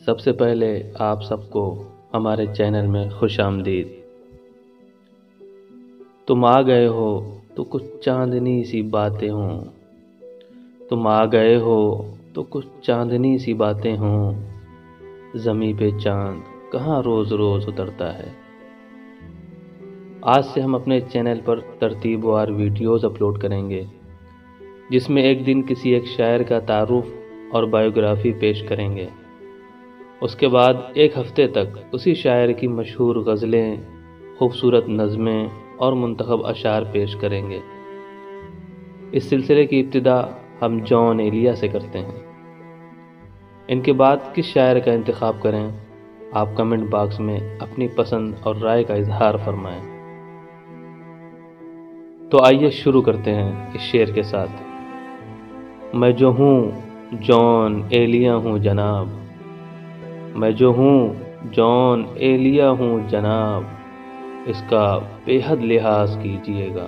सबसे पहले आप सबको हमारे चैनल में खुश आमदीद। तुम आ गए हो तो कुछ चांदनी सी बातें हों, तुम आ गए हो तो कुछ चांदनी सी बातें हों, ज़मीं पे चांद कहाँ रोज़ रोज़ उतरता है। आज से हम अपने चैनल पर तरतीबवार वीडियोज़ अपलोड करेंगे, जिसमें एक दिन किसी एक शायर का तारुफ और बायोग्राफी पेश करेंगे। उसके बाद एक हफ्ते तक उसी शायर की मशहूर गज़लें, खूबसूरत नज़में और मुंतखब अशार पेश करेंगे। इस सिलसिले की इब्तिदा हम जॉन एलिया से करते हैं। इनके बाद किस शायर का इंतखाब करें, आप कमेंट बॉक्स में अपनी पसंद और राय का इजहार फरमाएं। तो आइए शुरू करते हैं इस शेर के साथ। मैं जो हूँ जॉन एलिया हूँ जनाब, मैं जो हूँ जॉन एलिया हूँ जनाब, इसका बेहद लिहाज कीजिएगा।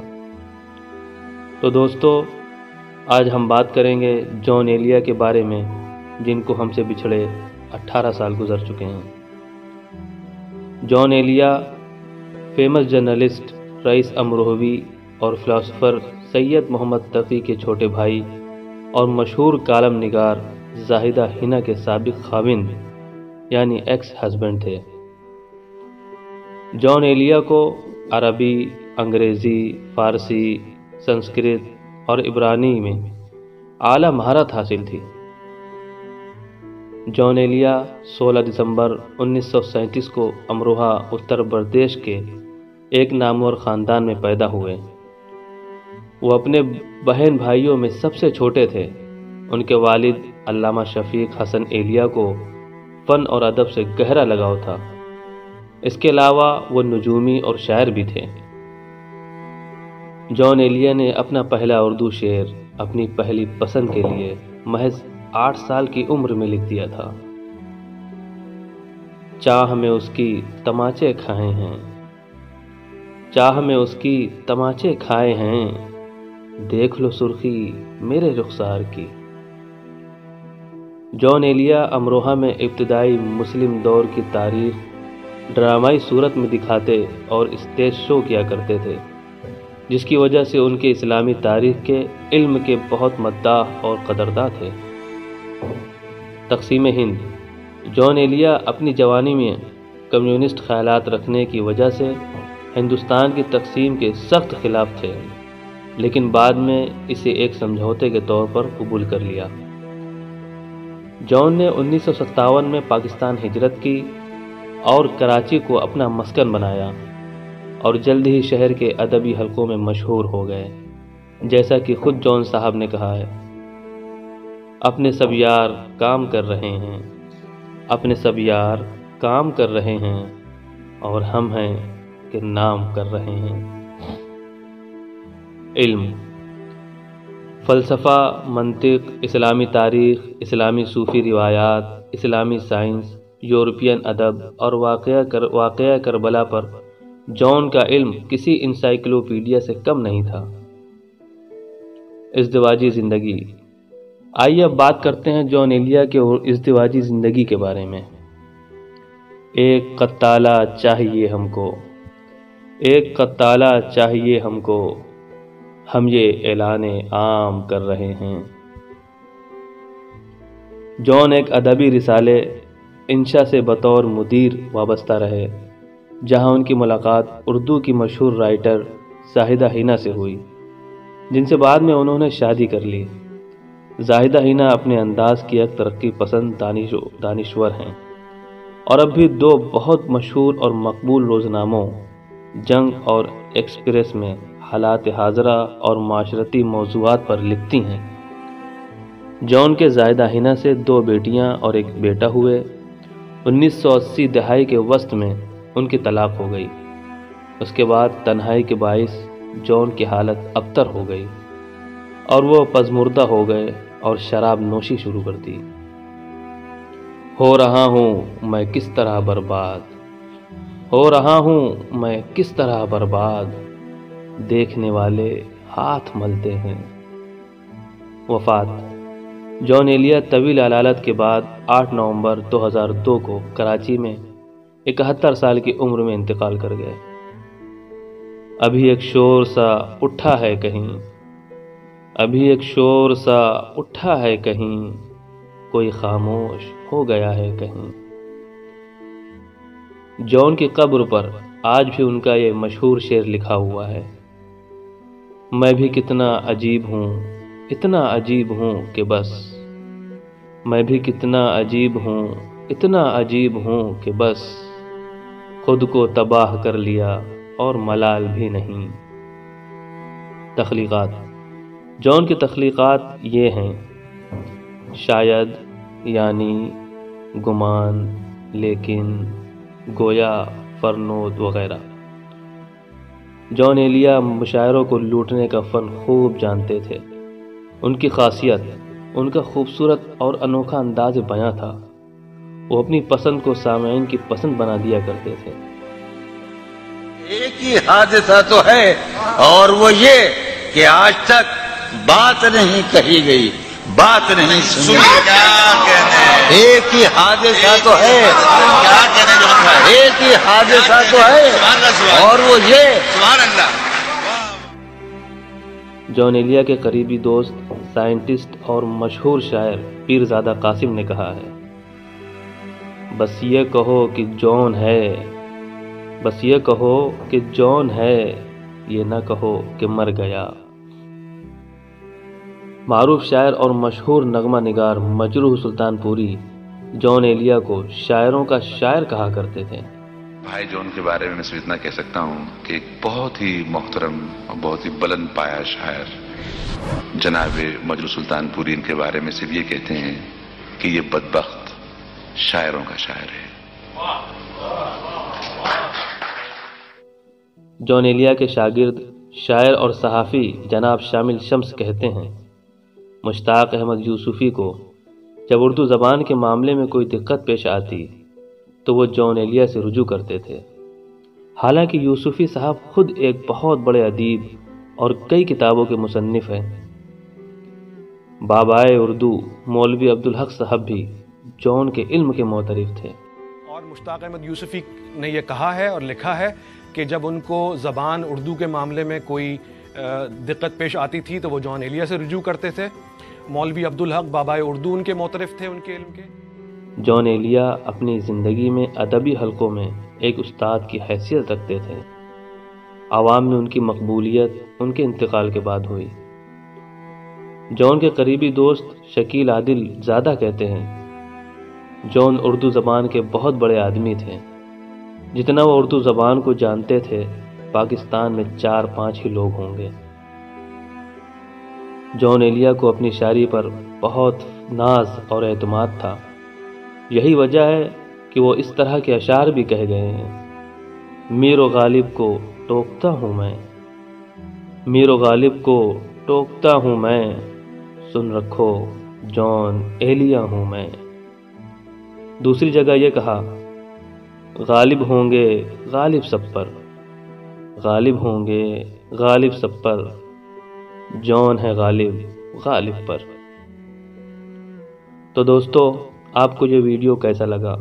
तो दोस्तों, आज हम बात करेंगे जॉन एलिया के बारे में, जिनको हमसे बिछड़े 18 साल गुजर चुके हैं। John Elia famous journalist rice Amrohvi और फिलोसोफर सैयद मोहम्मद तक़ी के छोटे भाई और मशहूर कालम निगार ज़ाहिदा हिना के साबिक खाविंद यानी एक्स हस्बैंड थे। जॉन एलिया को अरबी, अंग्रेज़ी, फ़ारसी, संस्कृत और इब्रानी में आला महारत हासिल थी। जॉन एलिया 16 दिसंबर 1937 को अमरोहा, उत्तर प्रदेश के एक नामवर ख़ानदान में पैदा हुए। वो अपने बहन भाइयों में सबसे छोटे थे। उनके वालिद अल्लामा शफ़ीक हसन एलिया को फ़न और अदब से गहरा लगाव था। इसके अलावा वो नजूमी और शायर भी थे। जॉन एलिया ने अपना पहला उर्दू शेर अपनी पहली पसंद के लिए महज 8 साल की उम्र में लिख दिया था। चाह में उसकी तमाचे खाए हैं, चाह में उसकी तमाचे खाए हैं, देख लो सुर्खी मेरे रुखसार की। जॉन एलिया अमरोहा में इब्तिदाई मुस्लिम दौर की तारीख ड्रामाई सूरत में दिखाते और स्टेज शो किया करते थे, जिसकी वजह से उनके इस्लामी तारीख के इल्म के बहुत मद्दाह और कदरदान थे। तक़सीम हिंद। जॉन एलिया अपनी जवानी में कम्युनिस्ट ख्यालात रखने की वजह से हिंदुस्तान की तक़सीम के सख्त खिलाफ थे, लेकिन बाद में इसे एक समझौते के तौर पर कबूल कर लिया। जॉन ने 1957 में पाकिस्तान हिजरत की और कराची को अपना मस्कन बनाया और जल्द ही शहर के अदबी हलकों में मशहूर हो गए। जैसा कि खुद जॉन साहब ने कहा है, अपने सब यार काम कर रहे हैं, अपने सब यार काम कर रहे हैं, और हम हैं कि नाम कर रहे हैं। इल्म, फ़लसफ़ा, मंतिक, इस्लामी तारीख़, इस्लामी सूफ़ी रिवायात, इस्लामी साइंस, यूरोपियन अदब और वाक़या करबला पर जॉन का इल्म किसी इंसाइक्लोपीडिया से कम नहीं था। इज़्दिवाजी ज़िंदगी। आइए अब बात करते हैं जॉन एलिया के इज़्दिवाजी ज़िंदगी के बारे में। एक कत्ताला चाहिए हमको, एक कत्ताला चाहिए हमको, हम ये ऐलाने आम कर रहे हैं। जॉन एक अदबी रिसाले इंशा से बतौर मुदीर वाबस्ता रहे, जहां उनकी मुलाकात उर्दू की मशहूर राइटर ज़ाहिदा हिना से हुई, जिनसे बाद में उन्होंने शादी कर ली। ज़ाहिदा हिना अपने अंदाज की एक तरक्की पसंद दानिश्वर हैं और अब भी 2 बहुत मशहूर और मकबूल रोज़नामों जंग और एक्सप्रेस में हालात हाज़रा और माशरती मौज़ूआत पर लिखती हैं। जॉन के ज़ाहिदा हिना से 2 बेटियां और एक बेटा हुए। 1980 दहाई के वस्त में उनकी तलाक हो गई। उसके बाद तन्हाई के बाइस जॉन की हालत अबतर हो गई और वो पज़मुर्दा हो गए और शराब नोशी शुरू कर दी। हो रहा हूँ मैं किस तरह बर्बाद, हो रहा हूँ मैं किस तरह बर्बाद, देखने वाले हाथ मलते हैं। वफ़ात। جان ایلیا طویل علالت کے بعد 8 نومبر 2002 کو کراچی میں 71 سال کی عمر میں انتقال کر گئے۔ ابھی ایک شور سا اٹھا ہے کہیں، ابھی ایک شور سا اٹھا ہے کہیں، کوئی خاموش ہو گیا ہے کہیں۔ جان کی قبر پر آج بھی ان کا یہ مشہور شعر لکھا ہوا ہے، میں بھی کتنا عجیب ہوں، اتنا عجیب ہوں کہ بس، میں بھی کتنا عجیب ہوں، اتنا عجیب ہوں کہ بس، خود کو تباہ کر لیا اور ملال بھی نہیں۔ تخلیقات۔ جان کی تخلیقات یہ ہیں: شاید، یعنی، گمان، لیکن، گویا، فرنود وغیرہ۔ جان ایلیا مشاعروں کو لوٹنے کا فن خوب جانتے تھے۔ ان کی خاصیت ان کا خوبصورت اور انوکھا انداز بیاں تھا۔ وہ اپنی پسند کو سامعین کی پسند بنا دیا کرتے تھے۔ ایک ہی حادثہ تو ہے اور وہ یہ کہ آج تک بات نہیں کہی گئی، بات نہیں سنی۔ ایک ہی حادثہ تو ہے، ایک ہی حادثہ تو ہے اور وہ یہ۔ جان ایلیا کے قریبی دوست، سائنٹسٹ اور مشہور شاعر پیرزادہ قاسم نے کہا ہے، بس یہ کہو کہ جان ہے، بس یہ کہو کہ جان ہے، یہ نہ کہو کہ مر گیا۔ معروف شاعر اور مشہور نغمہ نگار مجروح سلطان پوری جان ایلیا کو شاعروں کا شاعر کہا کرتے تھے۔ بھائی جان کے بارے میں صرف اتنا کہہ سکتا ہوں کہ ایک بہت ہی محترم اور بہت ہی بلند پایا شاعر جناب مجروح سلطان پوری ان کے بارے میں صرف یہ کہتے ہیں کہ یہ بدبخت شاعروں کا شاعر ہے۔ جان ایلیا کے شاگرد، شاعر اور صحافی جناب شامل شمس کہتے ہیں، مشتاق احمد یوسفی کو جب اردو زبان کے معاملے میں کوئی دقت پیش آتی تو وہ جان ایلیا سے رجوع کرتے تھے۔ حالانکہ یوسفی صاحب خود ایک بہت بڑے ادیب اور کئی کتابوں کے مصنف ہیں۔ بابائے اردو مولوی عبدالحق صاحب بھی جان کے علم کے معترف تھے۔ اور مشتاق احمد یوسفی نے یہ کہا ہے اور لکھا ہے کہ جب ان کو زبان اردو کے معاملے میں کوئی دقت پیش آتی تھی تو وہ جان ایلیا سے رجوع کرتے تھے۔ مولوی عبدالحق بابائے اردو ان کے معترف تھے ان کے علم کے۔ جان ایلیا اپنی زندگی میں ادبی حلقوں میں ایک استاد کی حیثیت رکھتے تھے۔ عوام میں ان کی مقبولیت ان کے انتقال کے بعد ہوئی۔ جان کے قریبی دوست شکیل عادل زادہ کہتے ہیں، جان اردو زبان کے بہت بڑے آدمی تھے۔ جتنا وہ اردو زبان کو جانتے تھے پاکستان میں 4-5 ہی لوگ ہوں گے۔ جان ایلیا کو اپنی شاعری پر بہت ناز اور اعتماد تھا۔ یہی وجہ ہے کہ وہ اس طرح کے اشعار بھی کہہ گئے ہیں، میر و غالب کو ٹوکتا ہوں میں، میر و غالب کو ٹوکتا ہوں میں، سن رکھو جان ایلیا ہوں میں۔ دوسری جگہ یہ کہا، غالب ہوں گے غالب سب پر، غالب ہوں گے غالب سب پر، جان ہے غالب غالب پر۔ تو دوستو، آپ کو یہ ویڈیو کیسا لگا؟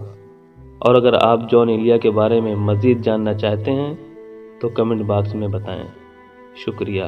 اور اگر آپ جان ایلیا کے بارے میں مزید جاننا چاہتے ہیں تو کمنٹ باکس میں بتائیں۔ شکریہ۔